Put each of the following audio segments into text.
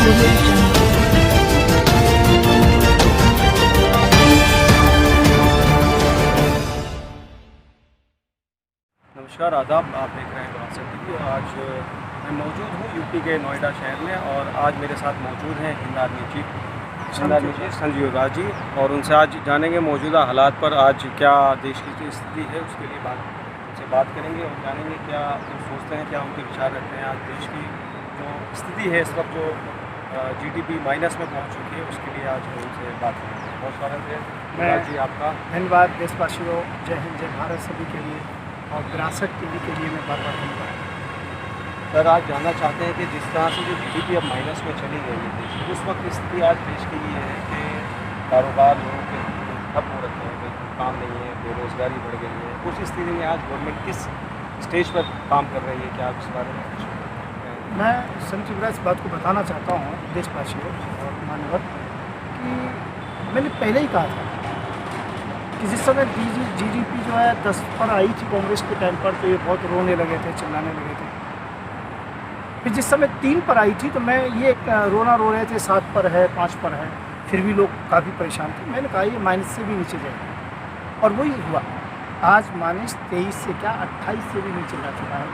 नमस्कार, आदाब। आप देख रहे हैं विरासत टीवी और आज मैं मौजूद हूँ यूपी के नोएडा शहर में और आज मेरे साथ मौजूद हैं हिंद आर्मी चीफ संजीव राज जी और उनसे आज जानेंगे मौजूदा हालात पर आज क्या देश की स्थिति है उसके लिए उनसे बात करेंगे और जानेंगे क्या वो सोचते हैं, क्या उनके विचार रहते हैं। आज देश की जो स्थिति है इस वक्त जो GDP माइनस में पहुँच चुकी है उसके लिए आज उनसे बात करेंगे। बहुत स्वागत है राज जी आपका। धन्यवाद देशवासियों, जय हिंद जय भारत सभी के लिए और विरासत टीवी के लिए मैं बार-बार धन्यवाद। सर, आज जानना चाहते हैं कि जिस तरह से जो GDP अब माइनस में चली गई है देश की, उस वक्त स्थिति आज देश की ये है कि कारोबार लोगों के ठप हो रखे हैं, कोई काम नहीं है, बेरोजगारी बढ़ गई है। उस स्थिति में आज गवर्नमेंट किस स्टेज पर काम कर रही है, क्या आप इस बारे में कुछ? मैं संजीव राज इस बात को बताना चाहता हूँ देशवासियों और मानवत कि मैंने पहले ही कहा था कि जिस समय GDP जो है 10 पर आई थी कांग्रेस के टाइम पर तो ये बहुत रोने लगे थे, चिल्लाने लगे थे। फिर जिस समय 3 पर आई थी तो मैं ये रोना रो रहे थे 7 पर है, 5 पर है, फिर भी लोग काफ़ी परेशान थे। मैंने कहा ये माइनस से भी नीचे जाएगा और वही हुआ। आज -23 से क्या 28 से भी नीचे जा चुका है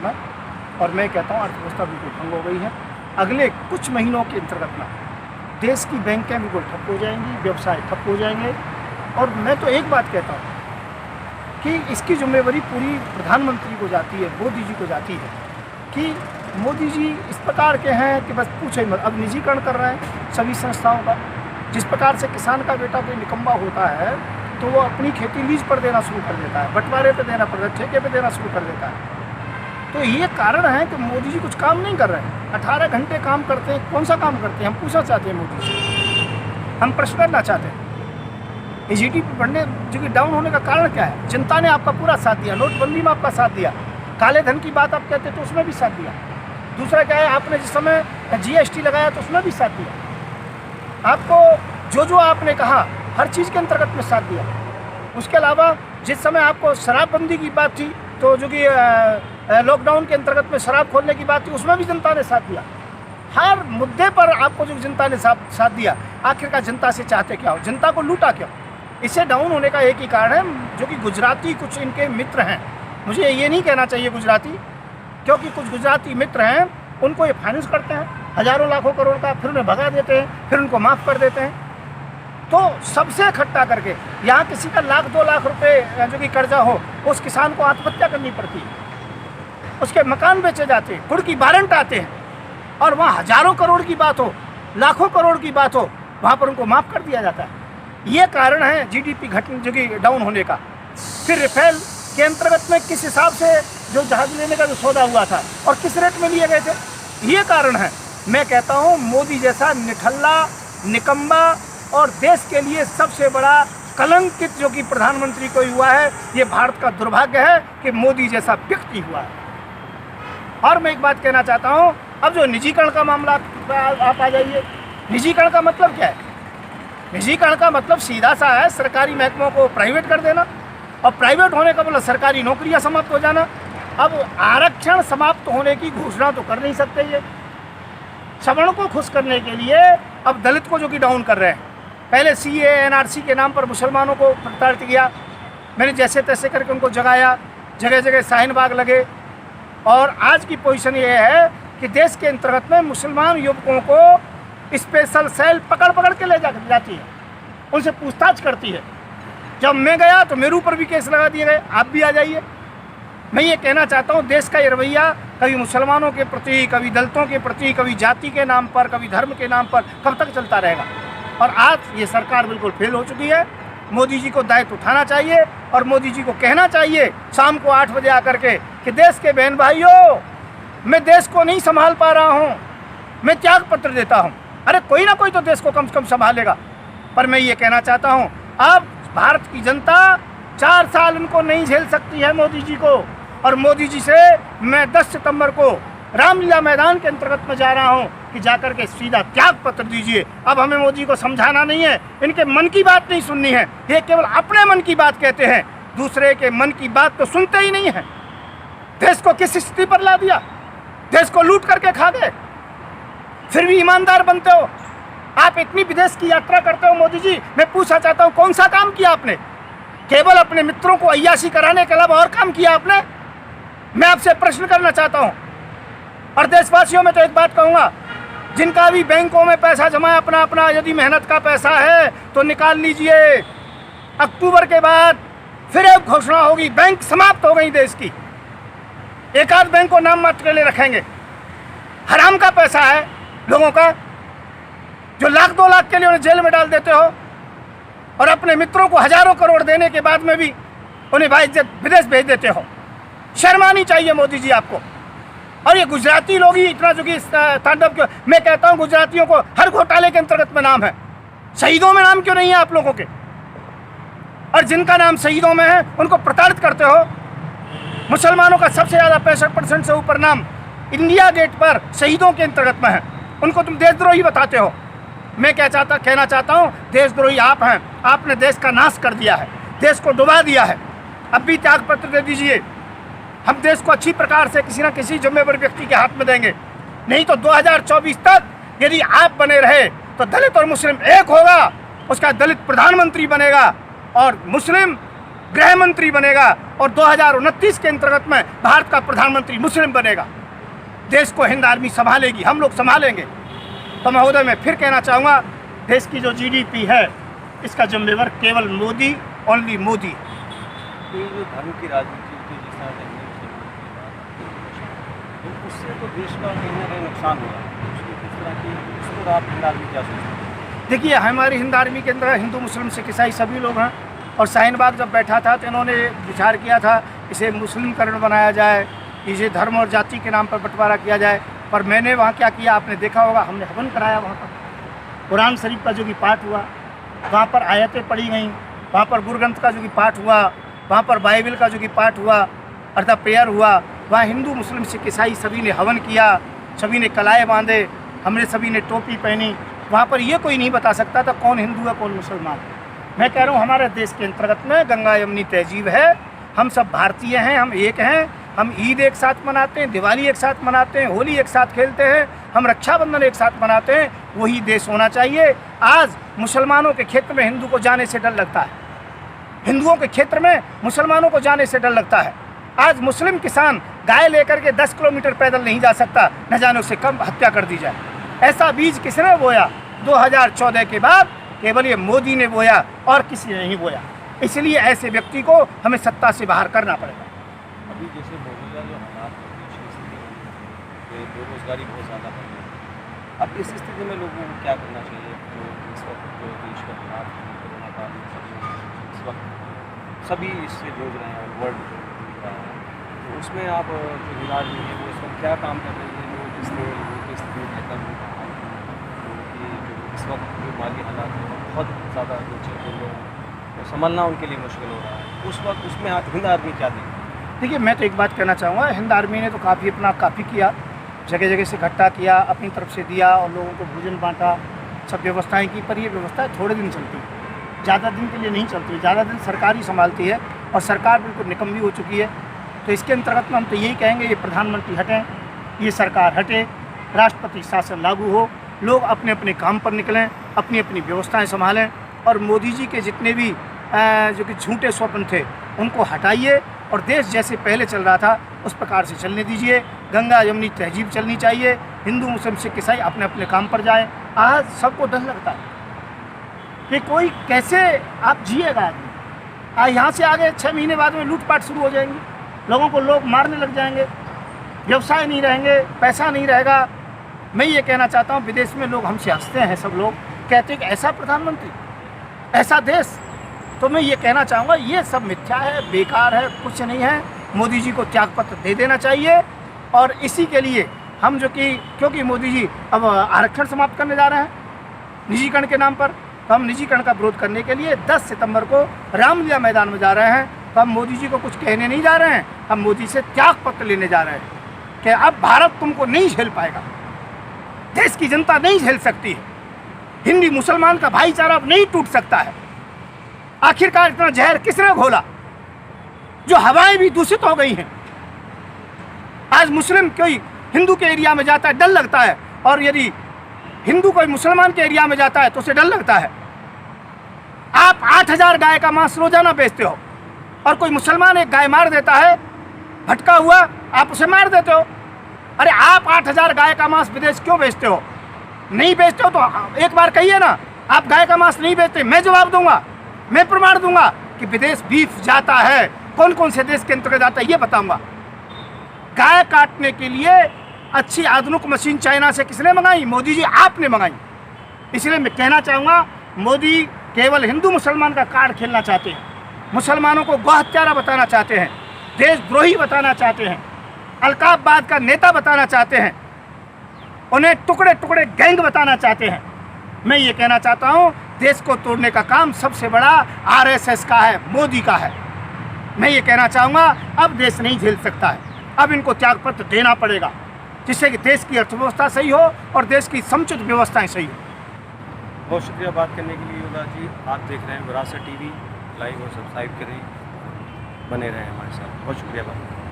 में। और मैं कहता हूँ अर्थव्यवस्था बिल्कुल भंग हो गई है। अगले कुछ महीनों के अंतर्गत में देश की बैंकें बिल्कुल ठप हो जाएंगी, व्यवसाय ठप हो जाएंगे। और मैं तो एक बात कहता हूँ कि इसकी जिम्मेवारी पूरी प्रधानमंत्री को जाती है, मोदी जी को जाती है कि मोदी जी इस प्रकार के हैं कि बस पूछे मत। अब निजीकरण कर रहे हैं सभी संस्थाओं का। जिस प्रकार से किसान का बेटा कोई निकम्मा होता है तो वो अपनी खेती लीज पर देना शुरू कर देता है, बंटवारे पर देना पड़ता है, ठेके पर देना शुरू कर देता है। तो ये कारण है कि मोदी जी कुछ काम नहीं कर रहे हैं। 18 घंटे काम करते हैं, कौन सा काम करते हैं? हम पूछना चाहते हैं मोदी जी, हम प्रश्न करना चाहते हैं GDP बढ़ने जो कि डाउन होने का कारण क्या है? जनता ने आपका पूरा साथ दिया, नोटबंदी में आपका साथ दिया, काले धन की बात आप कहते तो उसमें भी साथ दिया। दूसरा क्या है, आपने जिस समय GST लगाया तो उसमें भी साथ दिया। आपको जो आपने कहा हर चीज़ के अंतर्गत में साथ दिया। उसके अलावा जिस समय आपको शराबबंदी की बात थी तो जो कि लॉकडाउन के अंतर्गत में शराब खोलने की बात थी उसमें भी जनता ने साथ दिया। हर मुद्दे पर आपको जो जनता ने साथ दिया। आखिरकार जनता से चाहते क्या हो? जनता को लूटा क्यों? इसे डाउन होने का एक ही कारण है जो कि गुजराती कुछ इनके मित्र हैं, मुझे ये नहीं कहना चाहिए गुजराती, क्योंकि कुछ गुजराती मित्र हैं उनको ये फाइनेंस करते हैं हज़ारों लाखों करोड़ का, फिर उन्हें भगा देते हैं, फिर उनको माफ़ कर देते हैं। तो सबसे इकट्ठा करके यहाँ किसी का 1-2 लाख रुपए जो कि कर्जा हो उस किसान को आत्महत्या करनी पड़ती है, उसके मकान बेचे जाते हैं, गुड़ की वारंट आते हैं और वहाँ हज़ारों करोड़ की बात हो, लाखों करोड़ की बात हो, वहाँ पर उनको माफ़ कर दिया जाता है। ये कारण है GDP घटने जो कि डाउन होने का। फिर राफेल के अंतर्गत में किस हिसाब से जो जहाज लेने का जो सौदा हुआ था और किस रेट में लिए गए थे, ये कारण है। मैं कहता हूँ मोदी जैसा निठल्ला, निकम्मा और देश के लिए सबसे बड़ा कलंकित जो कि प्रधानमंत्री को हुआ है, ये भारत का दुर्भाग्य है कि मोदी जैसा व्यक्ति हुआ है। और मैं एक बात कहना चाहता हूँ, अब जो निजीकरण का मामला आप आ जाइए। निजीकरण का मतलब क्या है? निजीकरण का मतलब सीधा सा है सरकारी महकमों को प्राइवेट कर देना और प्राइवेट होने का मतलब सरकारी नौकरियां समाप्त हो जाना। अब आरक्षण समाप्त होने की घोषणा तो कर नहीं सकते ये। सवर्णों को खुश करने के लिए अब दलित को जो कि डाउन कर रहे हैं। पहले CA NRC के नाम पर मुसलमानों को प्रताड़ित किया, मैंने जैसे तैसे करके उनको जगाया, जगह जगह शाहीन बाग लगे। और आज की पोजीशन ये है कि देश के अंतर्गत में मुसलमान युवकों को स्पेशल सेल पकड़ के ले जाती है, उनसे पूछताछ करती है। जब मैं गया तो मेरे ऊपर भी केस लगा दिए गए, आप भी आ जाइए। मैं ये कहना चाहता हूँ देश का ये रवैया कभी मुसलमानों के प्रति, कभी दलितों के प्रति, कभी जाति के नाम पर, कभी धर्म के नाम पर कब तक चलता रहेगा? और आज ये सरकार बिल्कुल फेल हो चुकी है। मोदी जी को दायित्व उठाना चाहिए और मोदी जी को कहना चाहिए शाम को 8 बजे आकर के कि देश के बहन भाइयों, मैं देश को नहीं संभाल पा रहा हूँ, मैं त्याग पत्र देता हूँ। अरे कोई ना कोई तो देश को कम से कम संभालेगा। पर मैं ये कहना चाहता हूँ अब भारत की जनता 4 साल उनको नहीं झेल सकती है मोदी जी को। और मोदी जी से मैं 10 सितंबर को रामलीला मैदान के अंतर्गत में जा रहा हूँ कि जाकर के सीधा त्याग पत्र दीजिए। अब हमें मोदी को समझाना नहीं है, इनके मन की बात नहीं सुननी है। ये केवल अपने मन की बात कहते हैं, दूसरे के मन की बात तो सुनते ही नहीं है। देश को किस स्थिति पर ला दिया, देश को लूट करके खा गए। फिर भी ईमानदार बनते हो। आप इतनी विदेश की यात्रा करते हो मोदी जी, मैं पूछना चाहता हूँ कौन सा काम किया आपने? केवल अपने मित्रों को अय्याशी कराने के अलावा और काम किया आपने? मैं आपसे प्रश्न करना चाहता हूँ। और देशवासियों में तो एक बात कहूँगा, जिनका भी बैंकों में पैसा जमा है, अपना अपना यदि मेहनत का पैसा है तो निकाल लीजिए। अक्टूबर के बाद फिर एक घोषणा होगी, बैंक समाप्त हो गई देश की। एक आध बैंक को नाम मात्र के लिए रखेंगे। हराम का पैसा है लोगों का, जो लाख 2 लाख के लिए उन्हें जेल में डाल देते हो, और अपने मित्रों को हजारों करोड़ देने के बाद में भी उन्हें बाइज्जत विदेश भेज देते हो। शर्म आनी चाहिए मोदी जी आपको। और ये गुजराती लोग ही इतना जो कि तांडव क्यों, मैं कहता हूँ गुजरातियों को हर घोटाले के अंतर्गत में नाम है, शहीदों में नाम क्यों नहीं है आप लोगों के? और जिनका नाम शहीदों में है उनको प्रताड़ित करते हो। मुसलमानों का सबसे ज़्यादा 65% से ऊपर नाम इंडिया गेट पर शहीदों के अंतर्गत में है, उनको तुम देशद्रोही बताते हो। मैं कहना चाहता हूँ देशद्रोही आप हैं। आपने देश का नाश कर दिया है, देश को डुबा दिया है। अब भी त्याग पत्र दे दीजिए, हम देश को अच्छी प्रकार से किसी न किसी जिम्मेदार व्यक्ति के हाथ में देंगे। नहीं तो 2024 तक यदि आप बने रहे तो दलित और मुस्लिम एक होगा, उसका दलित प्रधानमंत्री बनेगा और मुस्लिम गृह मंत्री बनेगा, और 2029 के अंतर्गत में भारत का प्रधानमंत्री मुस्लिम बनेगा। देश को हिंद आर्मी संभालेगी, हम लोग संभालेंगे। तो महोदय मैं फिर कहना चाहूँगा, देश की जो GDP है इसका जिम्मेवार केवल मोदी, ओनली मोदी। तो ये जो धर्म की राजनीति होती है, जिस तरह से हिंदू मुसलमान की बात, तो उससे तो देश का कहीं ना कहीं नुकसान हो रहा है। उसकी किस तरह की, उस पर आप हिंद आर्मी क्या सोचते हैं? देखिए, हमारी हिंद आर्मी के अंदर हिंदू मुस्लिम सिख ईसाई सभी लोग हैं। और शाहीन बाग जब बैठा था तो इन्होंने विचार किया था इसे मुस्लिमकरण बनाया जाए, इसे धर्म और जाति के नाम पर बंटवारा किया जाए। पर मैंने वहाँ क्या किया आपने देखा होगा, हमने हवन कराया वहाँ पर। कुरान शरीफ का जो कि पाठ हुआ, वहाँ पर आयतें पढ़ी गईं, वहाँ पर गुरु ग्रंथ का जो कि पाठ हुआ, वहाँ पर बाइबल का जो कि पाठ हुआ, अर्थात प्रेयर हुआ। वहाँ हिंदू मुस्लिम सिख ईसाई सभी ने हवन किया, सभी ने कलाए बांधे, हमने सभी ने टोपी पहनी। वहाँ पर ये कोई नहीं बता सकता था कौन हिंदू है कौन मुसलमान है। मैं कह रहा हूँ हमारे देश के अंतर्गत में गंगा यमुनी तहजीब है, हम सब भारतीय हैं, हम एक हैं। हम ईद एक साथ मनाते हैं, दिवाली एक साथ मनाते हैं, होली एक साथ खेलते हैं, हम रक्षाबंधन एक साथ मनाते हैं। वही देश होना चाहिए। आज मुसलमानों के क्षेत्र में हिंदू को जाने से डर लगता है, हिंदुओं के क्षेत्र में मुसलमानों को जाने से डर लगता है। आज मुस्लिम किसान गाय लेकर के 10 किलोमीटर पैदल नहीं जा सकता, न जाने उससे कम हत्या कर दी जाए। ऐसा बीज किसने बोया? 2014 के बाद केवल ये मोदी ने बोया और किसी ने नहीं बोया। इसलिए ऐसे व्यक्ति को हमें सत्ता से बाहर करना पड़ेगा। अभी जैसे मौजूदा जो हालात देश की स्थिति है, बेरोजगारी बहुत ज़्यादा बढ़ गई है। अब इस स्थिति में लोगों को क्या करना चाहिए? जो इस वक्त जो देश के हालात हैं, कोरोना काल में इस वक्त सभी इससे जूझ रहे हैं, वर्ल्ड जूझ रहा है, तो उसमें आप जो हिंद आर्मी है वो इस वक्त क्या काम कर रही है? लोग इसलिए लोगों की स्थिति बेहतर हो रहा है, क्योंकि जो इस वक्त जो माली हालात हैं बहुत ज़्यादा नीचे गिर रहे हैं, तो संभलना उनके लिए मुश्किल हो रहा है। उस वक्त उसमें हिंद आर्मी क्या देगी? देखिए, मैं तो एक बात कहना चाहूँगा, हिंद आर्मी ने तो काफ़ी किया, जगह जगह से इकट्ठा किया, अपनी तरफ से दिया और लोगों को भोजन बांटा, सब व्यवस्थाएं की। पर ये व्यवस्था थोड़े दिन चलती है, ज़्यादा दिन के लिए नहीं चलती है। ज़्यादा दिन सरकार ही संभालती है और सरकार बिल्कुल निकम्मी हो चुकी है। तो इसके अंतर्गत में हम तो यही कहेंगे, ये प्रधानमंत्री हटें, ये सरकार हटे, राष्ट्रपति शासन लागू हो, लोग अपने अपने काम पर निकलें, अपनी अपनी व्यवस्थाएँ संभालें। और मोदी जी के जितने भी जो कि झूठे स्वप्न थे उनको हटाइए और देश जैसे पहले चल रहा था उस प्रकार से चलने दीजिए। गंगा यमुनी तहजीब चलनी चाहिए, हिंदू मुस्लिम सिख ईसाई अपने अपने काम पर जाएं। आज सबको डर लगता है कि कोई कैसे आप जिएगा आदमी। आज यहाँ से आगे 6 महीने बाद में लूटपाट शुरू हो जाएंगी, लोगों को लोग मारने लग जाएंगे, व्यवसाय नहीं रहेंगे, पैसा नहीं रहेगा। मैं ये कहना चाहता हूँ, विदेश में लोग हमसे हंसते हैं, सब लोग कहते हैं कि ऐसा प्रधानमंत्री, ऐसा देश। तो मैं ये कहना चाहूँगा, ये सब मिथ्या है, बेकार है, कुछ नहीं है। मोदी जी को त्यागपत्र दे देना चाहिए। और इसी के लिए हम जो कि क्योंकि मोदी जी अब आरक्षण समाप्त करने जा रहे हैं निजीकरण के नाम पर, तो हम निजीकरण का विरोध करने के लिए 10 सितंबर को रामलीला मैदान में जा रहे हैं। तो हम मोदी जी को कुछ कहने नहीं जा रहे हैं, हम मोदी से त्यागपत्र लेने जा रहे हैं कि अब भारत तुमको नहीं झेल पाएगा, देश की जनता नहीं झेल सकती है, हिंदू मुसलमान का भाईचारा अब नहीं टूट सकता है। आखिरकार इतना जहर किसने घोला जो हवाएं भी दूषित हो गई हैं। आज मुस्लिम कोई हिंदू के एरिया में जाता है, डर लगता है, और यदि हिंदू कोई मुसलमान के एरिया में जाता है तो उसे डर लगता है। आप 8,000 गाय का मांस रोजाना बेचते हो और कोई मुसलमान एक गाय मार देता है, भटका हुआ, आप उसे मार देते हो। अरे आप 8,000 गाय का मांस विदेश क्यों बेचते हो? नहीं बेचते हो तो एक बार कहिए ना, आप गाय का मांस नहीं बेचते। मैं जवाब दूंगा, मैं प्रमाण दूंगा कि विदेश बीफ जाता है, कौन कौन से देश के अंतर्गत जाता है ये बताऊंगा। गाय काटने के लिए अच्छी आधुनिक मशीन चाइना से किसने मंगाई? मोदी जी आपने मंगाई। इसलिए मैं कहना चाहूँगा, मोदी केवल हिंदू मुसलमान का कार्ड खेलना चाहते हैं, मुसलमानों को गौ हत्यारा बताना चाहते हैं, देशद्रोही बताना चाहते हैं, अलकाबवाद का नेता बताना चाहते हैं, उन्हें टुकड़े टुकड़े गैंग बताना चाहते हैं। मैं ये कहना चाहता हूँ, देश को तोड़ने का काम सबसे बड़ा आरएसएस का है, मोदी का है। मैं ये कहना चाहूँगा, अब देश नहीं झेल सकता है, अब इनको त्यागपत्र देना पड़ेगा, जिससे कि देश की अर्थव्यवस्था सही हो और देश की समुचित व्यवस्थाएं सही हो। बहुत शुक्रिया बात करने के लिए युवराज जी। आप देख रहे हैं विरासत टीवी, लाइक और सब्सक्राइब करें, बने रहें हमारे साथ। बहुत शुक्रिया बात।